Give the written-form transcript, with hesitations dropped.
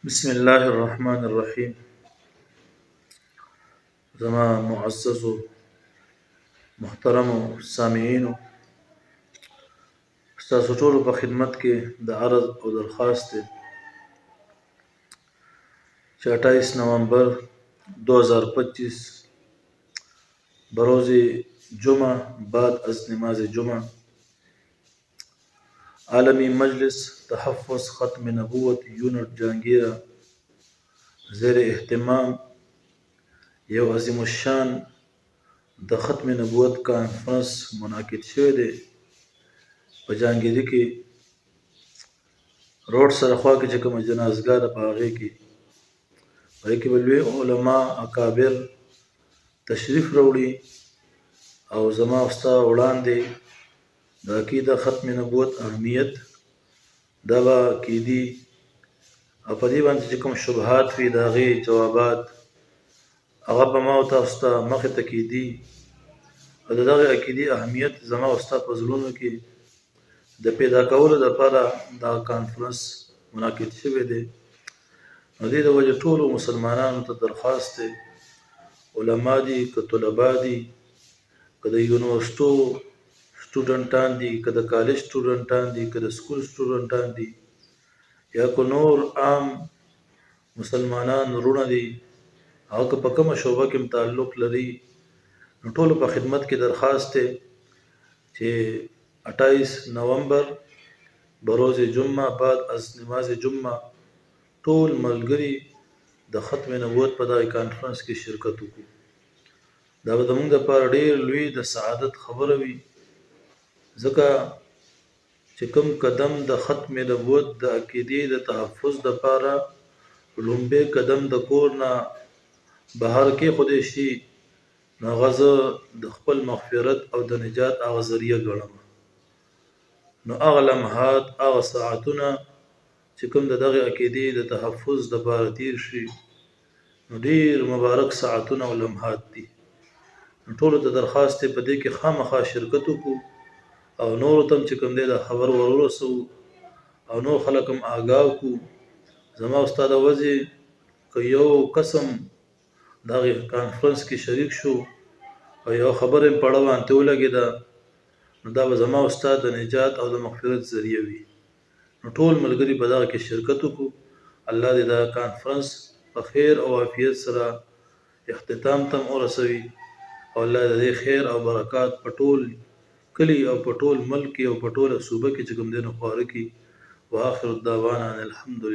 بسم الله الرحمن الرحیم. زما معززو محترمو سامعینو، ستاسو ټولو په خدمت کې د عرض او درخواست دی چې 28 نومبر 2025 بروز جمعه بعد از نماز جمعه عالمی مجلس تحفظ ختم نبوت یونٹ جهانگیره زیر اهتمام یو عظیم الشان د ختم نبوت کانفرنس منعقد شوی دی په جهانګیري کې روډ سره خوا کې چې کومه جنازګاه ده په هغې کې به لوی علما اکابر تشریف راوړي او زما او ستا وړاندې د عقیده ختم نبوت اهمیت دا به عقیدي او په دې باندې چې کوم شبهات وي د هغې جوابات هغه به ما او تاسو ته مخې ته کېدي او د دغې عقیدې اهمیت زما او ستا په زړونو کې د پیدا کولو دپاره دا کانفرنس منعقد شوی دی. نو دې د وجې ټولو مسلمانانو ته درخواست دی، علما دي که طلبا دي که د یونیورسټو سټوډنټان دي که د کالج سټوډنټان دي که د سکول سټوډنټان دي یا که نور عام مسلمانان وروڼه دي هغه که په کومه شعبه کې تعلق لري نو ټولو په خدمت کې درخواست دی چې 28 نومبر بروز جمعه بعد از نماز جمعه ټول ملګري د ختم نبوت په دغه کانفرنس کې شرکت وکړو. دا به زموږ دپاره ډېر لوی د سعادت خبره وي، ځکه چې کوم قدم د ختم نبوت د عقیدې د تحفظ دپاره لومبی قدم د کور نه بهر کېښودی شي نو هغه زه د خپل مغفرت او د نجات هغه ذریعه ګڼم. نو هغه لمحات هغه ساعتونه چې کوم د دغې عقیدې د تحفظ دپاره تیر شي نو ډېر مبارک ساعتونه او لمحات دي. نو ټولو ته درخواست دی په دې کې خامخا شرکت وکړو او نورو ته هم چې کوم دی دا خبر ورسوو او نور خلک هم آګاه کړو. زما او ستا د وضع که یو قسم دغې کانفرنس کې شریک شو او یو خبره یې په اړه باندې ولګېده نو دا به زما او ستا د نجات او د مغفرت ذریعه وي. نو ټول ملګري په دغه کې شرکت وکړو. الله دې دا کانفرنس په خیر او عافیت سره اختتام ته ورسوي او الله دې خیر او برکات په ټول کلي او په ټول ملک او په ټوله صوبه کې چې کوم دی نو خواره کړي. واخر الدعوانا ان الحمد لله.